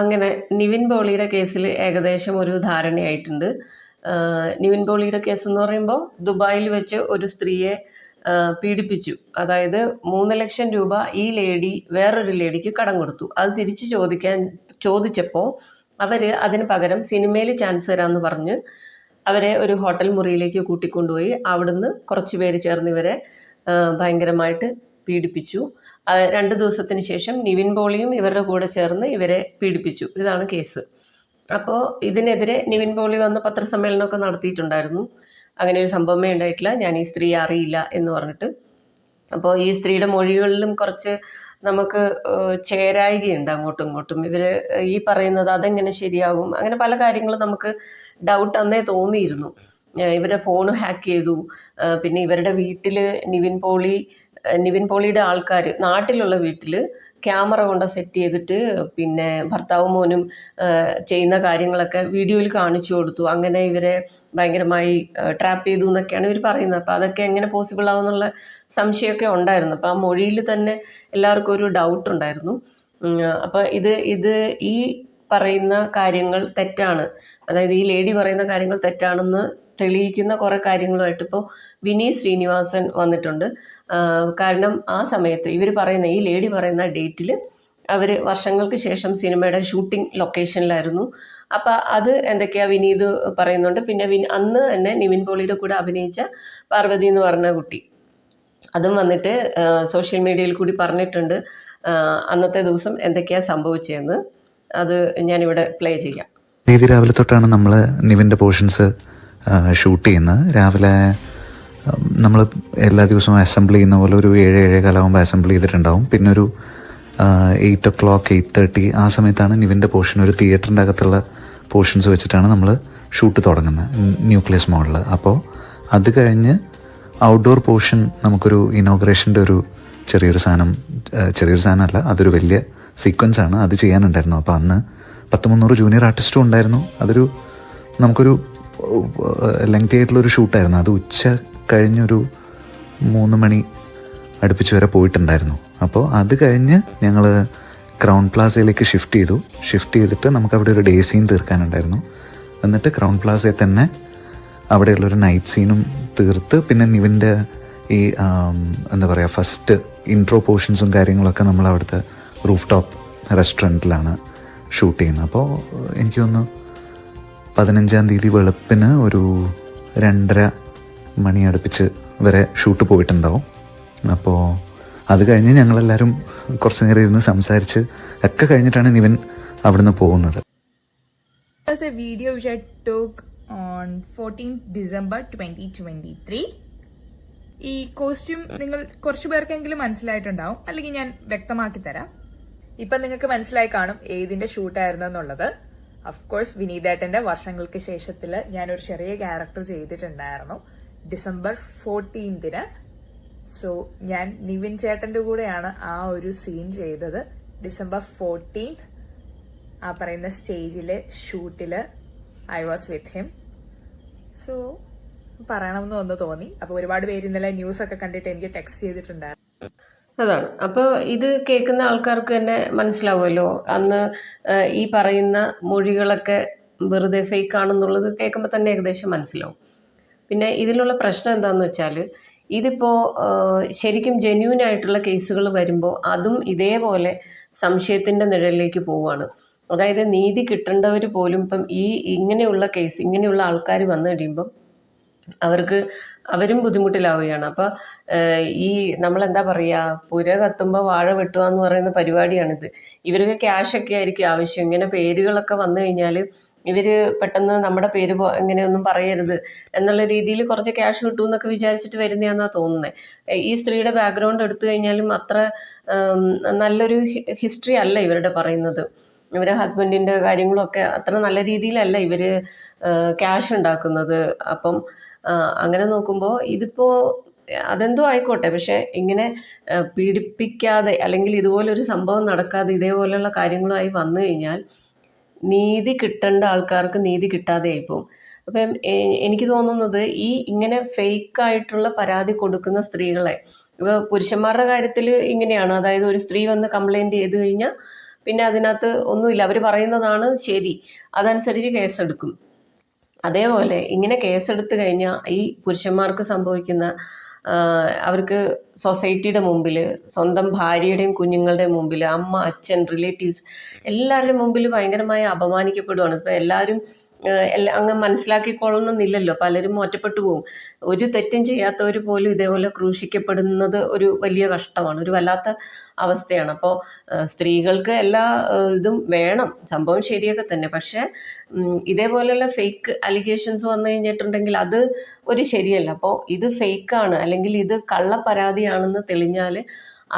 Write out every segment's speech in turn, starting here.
അങ്ങനെ നിവിൻ പോളിയുടെ കേസിൽ ഏകദേശം ഒരു ധാരണയായിട്ടുണ്ട്. നിവിൻ പോളിയുടെ കേസ് എന്ന് പറയുമ്പോൾ ദുബായിൽ വെച്ച് ഒരു സ്ത്രീയെ പീഡിപ്പിച്ചു. അതായത് 3 ലക്ഷം രൂപ ഈ ലേഡി വേറൊരു ലേഡിക്ക് കടം കൊടുത്തു. അത് തിരിച്ച് ചോദിച്ചപ്പോൾ അവർ അതിന് പകരം സിനിമയിൽ ചാൻസ് തരാമെന്ന് പറഞ്ഞ് അവരെ ഒരു ഹോട്ടൽ മുറിയിലേക്ക് കൂട്ടിക്കൊണ്ടുപോയി. അവിടുന്ന് കുറച്ച് പേര് ചേർന്ന് ഇവരെ ഭയങ്കരമായിട്ട് പീഡിപ്പിച്ചു. 2 ദിവസത്തിന് ശേഷം നിവിൻ പോളിയും ഇവരുടെ കൂടെ ചേർന്ന് ഇവരെ പീഡിപ്പിച്ചു. ഇതാണ് കേസ്. അപ്പോൾ ഇതിനെതിരെ നിവിൻ പോളി വന്ന് പത്രസമ്മേളനമൊക്കെ നടത്തിയിട്ടുണ്ടായിരുന്നു. അങ്ങനെ ഒരു സംഭവമേ ഉണ്ടായിട്ടില്ല, ഞാൻ ഈ സ്ത്രീയെ അറിയില്ല എന്ന് പറഞ്ഞിട്ട്. അപ്പോൾ ഈ സ്ത്രീയുടെ മൊഴികളിലും കുറച്ച് നമുക്ക് ചേരായികയുണ്ട് അങ്ങോട്ടും ഇങ്ങോട്ടും. ഇവർ ഈ പറയുന്നത് അതെങ്ങനെ ശരിയാകും, അങ്ങനെ പല കാര്യങ്ങളും നമുക്ക് ഡൗട്ട് അന്നേ തോന്നിയിരുന്നു. ഇവരുടെ ഫോൺ ഹാക്ക് ചെയ്തു. പിന്നെ ഇവരുടെ വീട്ടിൽ നിവിൻ പോളിയുടെ ആൾക്കാർ നാട്ടിലുള്ള വീട്ടിൽ ക്യാമറ കൊണ്ട് സെറ്റ് ചെയ്തിട്ട് പിന്നെ ഭർത്താവും മോനും ചെയ്യുന്ന കാര്യങ്ങളൊക്കെ വീഡിയോയിൽ കാണിച്ചു കൊടുത്തു. അങ്ങനെ ഇവരെ ഭയങ്കരമായി ട്രാപ്പ് ചെയ്തു എന്നൊക്കെയാണ് ഇവർ പറയുന്നത്. അപ്പോൾ അതൊക്കെ എങ്ങനെ പോസിബിൾ ആവുമെന്നുള്ള സംശയമൊക്കെ ഉണ്ടായിരുന്നു. അപ്പോൾ ആ മൊഴിയിൽ തന്നെ എല്ലാവർക്കും ഒരു ഡൗട്ട് ഉണ്ടായിരുന്നു. അപ്പോൾ ഇത് ഈ പറയുന്ന കാര്യങ്ങൾ തെറ്റാണ്, അതായത് ഈ ലേഡി പറയുന്ന കാര്യങ്ങൾ തെറ്റാണെന്ന് തെളിയിക്കുന്ന കുറേ കാര്യങ്ങളുമായിട്ട് ഇപ്പോൾ വിനീത് ശ്രീനിവാസൻ വന്നിട്ടുണ്ട്. കാരണം ആ സമയത്ത് ഇവർ പറയുന്ന ഈ ലേഡി പറയുന്ന ഡേറ്റിൽ അവർ വർഷങ്ങൾക്ക് ശേഷം സിനിമയുടെ ഷൂട്ടിംഗ് ലൊക്കേഷനിലായിരുന്നു. അപ്പോൾ അത് എന്തൊക്കെയാണ് വിനീത് പറയുന്നുണ്ട്. പിന്നെ അന്ന് തന്നെ നിവിൻ പോളിയുടെ കൂടെ അഭിനയിച്ച പാർവതി എന്ന് പറഞ്ഞ കുട്ടി അതും വന്നിട്ട് സോഷ്യൽ മീഡിയയിൽ കൂടി പറഞ്ഞിട്ടുണ്ട് അന്നത്തെ ദിവസം എന്തൊക്കെയാണ് സംഭവിച്ചതെന്ന്. അത് ഞാനിവിടെ പ്ലേ ചെയ്യാം. രാവിലെ തൊട്ടാണ് നമ്മൾ നിവിൻ്റെ പോർഷൻസ് ഷൂട്ട് ചെയ്യുന്നത്. രാവിലെ നമ്മൾ എല്ലാ ദിവസവും അസംബിൾ ചെയ്യുന്ന പോലെ ഒരു 7-7:15 അസംബിൾ ചെയ്തിട്ടുണ്ടാവും. പിന്നെ ഒരു 8 o'clock 8:30 ആ സമയത്താണ് നിവിൻ്റെ പോർഷൻ, ഒരു തിയേറ്ററിൻ്റെ അകത്തുള്ള പോർഷൻസ് വെച്ചിട്ടാണ് നമ്മൾ ഷൂട്ട് തുടങ്ങുന്നത്, ന്യൂക്ലിയസ് മോഡൽ. അപ്പോൾ അത് കഴിഞ്ഞ് ഔട്ട്ഡോർ പോർഷൻ നമുക്കൊരു ഇനോഗ്രേഷൻ്റെ ഒരു ചെറിയൊരു സാധനമല്ല, അതൊരു വലിയ സീക്വൻസ് ആണ്, അത് ചെയ്യാനുണ്ടായിരുന്നു. അപ്പോൾ അന്ന് 100-300 ജൂനിയർ ആർട്ടിസ്റ്റും ഉണ്ടായിരുന്നു. നമുക്കൊരു ലെങ്തി ആയിട്ടുള്ളൊരു ഷൂട്ടായിരുന്നു. അത് ഉച്ച കഴിഞ്ഞൊരു 3 മണി അടുപ്പിച്ച് വരെ പോയിട്ടുണ്ടായിരുന്നു. അപ്പോൾ അത് കഴിഞ്ഞ് ഞങ്ങൾ ക്രൗൺ പ്ലാസയിലേക്ക് ഷിഫ്റ്റ് ചെയ്തിട്ട് നമുക്കവിടെ ഒരു ഡേ സീൻ തീർക്കാനുണ്ടായിരുന്നു. എന്നിട്ട് ക്രൗൺ പ്ലാസയിൽ തന്നെ അവിടെയുള്ളൊരു നൈറ്റ് സീനും തീർത്ത് പിന്നെ നിവിൻ്റെ ഈ എന്താ പറയുക ഫസ്റ്റ് ഇൻട്രോ പോർഷൻസും കാര്യങ്ങളൊക്കെ നമ്മൾ അവിടുത്തെ റൂഫ് ടോപ്പ് റെസ്റ്റോറൻറ്റിലാണ് ഷൂട്ട് ചെയ്യുന്നത്. അപ്പോൾ എനിക്ക് തോന്നുന്നു 15-ാം തീയതി വെളുപ്പിന് ഒരു 2:30 മണി അടുപ്പിച്ച് വരെ ഷൂട്ട് പോയിട്ടുണ്ടാവും. അപ്പോൾ അത് കഴിഞ്ഞ് ഞങ്ങളെല്ലാവരും കുറച്ച് നേരം ഇരുന്ന് സംസാരിച്ച് ഒക്കെ കഴിഞ്ഞിട്ടാണ് നിവിൻ അവിടുന്ന് പോകുന്നത്. A video which I took on 14th December 2023. ഈ കോസ്റ്റ്യൂം നിങ്ങൾ കുറച്ചു പേർക്കെങ്കിലും മനസ്സിലായിട്ടുണ്ടാവും, അല്ലെങ്കിൽ ഞാൻ വ്യക്തമാക്കി തരാം. ഇപ്പം നിങ്ങൾക്ക് മനസ്സിലായി കാണും ഏതിന്റെ ഷൂട്ടായിരുന്നു എന്നുള്ളത്. അഫ്കോഴ്സ് വിനീതേട്ടന്റെ വർഷങ്ങൾക്ക് ശേഷത്തില് ഞാനൊരു ചെറിയ ക്യാരക്ടർ ചെയ്തിട്ടുണ്ടായിരുന്നു December 14th. സോ ഞാൻ നിവിൻ ചേട്ടന്റെ കൂടെയാണ് ആ ഒരു സീൻ ചെയ്തത്. December 14th ആ പറയുന്ന സ്റ്റേജിലെ ഷൂട്ടില് I was with him. So പറയണമെന്ന് ഒന്ന് തോന്നി. അപ്പോൾ ഒരുപാട് പേര് ഇന്നലെ ന്യൂസ് ഒക്കെ കണ്ടിട്ട് എനിക്ക് ടെക്സ്റ്റ് ചെയ്തിട്ടുണ്ടായിരുന്നു. അതാണ്. അപ്പോൾ ഇത് കേൾക്കുന്ന ആൾക്കാർക്ക് തന്നെ മനസ്സിലാവുമല്ലോ അന്ന് ഈ പറയുന്ന മൊഴികളൊക്കെ വെറുതെ ഫേക്ക് ആണെന്നുള്ളത് കേൾക്കുമ്പോൾ തന്നെ ഏകദേശം മനസ്സിലാവും. പിന്നെ ഇതിലുള്ള പ്രശ്നം എന്താണെന്ന് വെച്ചാൽ ഇതിപ്പോൾ ശരിക്കും ജെന്യൂൻ ആയിട്ടുള്ള കേസുകൾ വരുമ്പോൾ അതും ഇതേപോലെ സംശയത്തിൻ്റെ നിഴലിലേക്ക് പോവുകയാണ്. അതായത് നീതി കിട്ടേണ്ടവർ പോലും ഇപ്പം ഇങ്ങനെയുള്ള കേസ് ഇങ്ങനെയുള്ള ആൾക്കാർ വന്നു കഴിയുമ്പം അവരും ബുദ്ധിമുട്ടിലാവുകയാണ്. അപ്പോൾ ഈ നമ്മളെന്താ പറയുക, പുര കത്തുമ്പോൾ വാഴ വെട്ടുക എന്ന് പറയുന്ന പരിപാടിയാണിത്. ഇവർക്ക് ക്യാഷൊക്കെ ആയിരിക്കും ആവശ്യം. ഇങ്ങനെ പേരുകളൊക്കെ വന്നു കഴിഞ്ഞാൽ ഇവർ പെട്ടെന്ന് നമ്മുടെ പേര് ഇങ്ങനെയൊന്നും പറയരുത് എന്നുള്ള രീതിയിൽ കുറച്ച് ക്യാഷ് കിട്ടുമെന്നൊക്കെ വിചാരിച്ചിട്ട് വരുന്നതാണെന്നാണ് തോന്നുന്നത്. ഈ സ്ത്രീയുടെ ബാക്ക്ഗ്രൗണ്ട് എടുത്തു കഴിഞ്ഞാലും അത്ര നല്ലൊരു ഹിസ്റ്ററി അല്ല ഇവരുടെ പറയുന്നത്. ഇവരെ ഹസ്ബൻഡിൻ്റെ കാര്യങ്ങളൊക്കെ അത്ര നല്ല രീതിയിലല്ല ഇവർ ക്യാഷ് ഉണ്ടാക്കുന്നത്. അപ്പം അങ്ങനെ നോക്കുമ്പോൾ ഇതിപ്പോൾ അതെന്തോ ആയിക്കോട്ടെ, പക്ഷേ ഇങ്ങനെ പീഡിപ്പിക്കാതെ അല്ലെങ്കിൽ ഇതുപോലൊരു സംഭവം നടക്കാതെ ഇതേപോലെയുള്ള കാര്യങ്ങളുമായി വന്നു കഴിഞ്ഞാൽ നീതി കിട്ടേണ്ട ആൾക്കാർക്ക് നീതി കിട്ടാതെ ആയിപ്പോവും. അപ്പം എനിക്ക് തോന്നുന്നത് ഇങ്ങനെ ഫേക്കായിട്ടുള്ള പരാതി കൊടുക്കുന്ന സ്ത്രീകളെ, ഇപ്പോൾ പുരുഷന്മാരുടെ കാര്യത്തിൽ ഇങ്ങനെയാണ്. അതായത് ഒരു സ്ത്രീ വന്ന് കംപ്ലൈൻറ്റ് ചെയ്ത് കഴിഞ്ഞാൽ പിന്നെ അതിനകത്ത് ഒന്നുമില്ല, അവർ പറയുന്നതാണ് ശരി, അതനുസരിച്ച് കേസെടുക്കും. അതേപോലെ ഇങ്ങനെ കേസെടുത്ത് കഴിഞ്ഞാൽ ഈ പുരുഷന്മാർക്ക് സംഭവിക്കുന്ന അവർക്ക് സൊസൈറ്റിയുടെ മുമ്പിൽ, സ്വന്തം ഭാര്യയുടെയും കുഞ്ഞുങ്ങളുടെയും മുമ്പിൽ, അമ്മ, അച്ഛൻ, റിലേറ്റീവ്സ് എല്ലാവരുടെയും മുമ്പിൽ ഭയങ്കരമായി അപമാനിക്കപ്പെടുവാണ്. ഇപ്പോൾ എല്ലാവരും അങ്ങ് മനസ്സിലാക്കിക്കൊള്ളണമെന്നില്ലല്ലോ, പലരും ഒറ്റപ്പെട്ടു പോകും. ഒരു തെറ്റും ചെയ്യാത്തവർ പോലും ഇതേപോലെ ക്രൂശിക്കപ്പെടുന്നത് ഒരു വലിയ കഷ്ടമാണ്, ഒരു വല്ലാത്ത അവസ്ഥയാണ്. അപ്പോൾ സ്ത്രീകൾക്ക് എല്ലാ ഇതും വേണം, സംഭവം ശരിയൊക്കെ തന്നെ. പക്ഷേ ഇതേപോലെയുള്ള ഫേക്ക് അലിഗേഷൻസ് വന്നു കഴിഞ്ഞിട്ടുണ്ടെങ്കിൽ അത് ഒരു ശരിയല്ല. അപ്പോൾ ഇത് ഫേക്കാണ് അല്ലെങ്കിൽ ഇത് കള്ളപ്പരാതിയാണെന്ന് തെളിഞ്ഞാൽ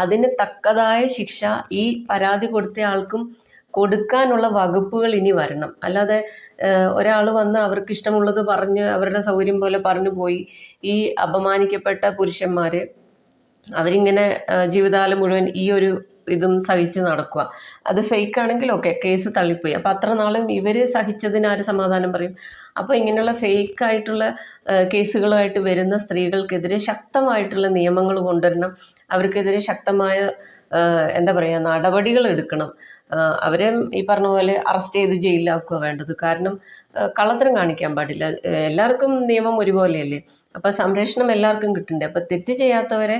അതിന് തക്കതായ ശിക്ഷ ഈ പരാതി കൊടുത്ത ആൾക്കും കൊടുക്കാനുള്ള വകുപ്പുകൾ ഇനി വരണം. അല്ലാതെ ഒരാൾ വന്ന് അവർക്ക് ഇഷ്ടമുള്ളത് പറഞ്ഞ് അവരുടെ സൗകര്യം പോലെ പറഞ്ഞു പോയി ഈ അപമാനിക്കപ്പെട്ട പുരുഷന്മാർ അവരിങ്ങനെ ജീവിതകാലം മുഴുവൻ ഈ ഒരു ഇതും സഹിച്ച് നടക്കുക. അത് ഫേക്ക് ആണെങ്കിൽ ഓക്കെ, കേസ് തള്ളിപ്പോയി. അപ്പോൾ അത്ര നാളും ഇവർ സഹിച്ചതിന് ആര് സമാധാനം പറയും? അപ്പോൾ ഇങ്ങനെയുള്ള ഫേക്കായിട്ടുള്ള കേസുകളുമായിട്ട് വരുന്ന സ്ത്രീകൾക്കെതിരെ ശക്തമായിട്ടുള്ള നിയമങ്ങൾ കൊണ്ടുവരണം. അവർക്കെതിരെ ശക്തമായ എന്താ പറയുക, നടപടികൾ എടുക്കണം. അവരെ ഈ പറഞ്ഞ പോലെ അറസ്റ്റ് ചെയ്ത് ജയിലിലാക്കുക വേണ്ടത്. കാരണം കള്ളത്തരം കാണിക്കാൻ പാടില്ല. എല്ലാവർക്കും നിയമം ഒരുപോലെയല്ലേ, അപ്പോൾ സംരക്ഷണം എല്ലാവർക്കും കിട്ടണ്ടേ. അപ്പോൾ തെറ്റ് ചെയ്യാത്തവരെ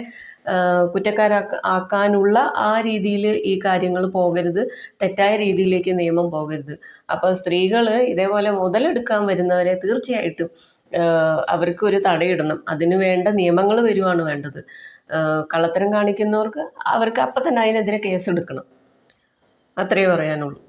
കുറ്റക്കാരാക്കാനുള്ള ആ രീതിയിൽ ഈ കാര്യങ്ങൾ പോകരുത്, തെറ്റായ രീതിയിലേക്ക് നിയമം പോകരുത്. അപ്പോൾ സ്ത്രീകൾ ഇതേപോലെ മുതലെടുക്കാൻ വരുന്നവരെ തീർച്ചയായിട്ടും അവർക്ക് ഒരു തടയിടണം. അതിന് വേണ്ട നിയമങ്ങൾ വരുവാണ് വേണ്ടത്. കള്ളത്തരം കാണിക്കുന്നവർക്ക് അവർക്ക് അപ്പം തന്നെ അതിനെതിരെ കേസെടുക്കണം. അത്രയേ പറയാനുള്ളൂ.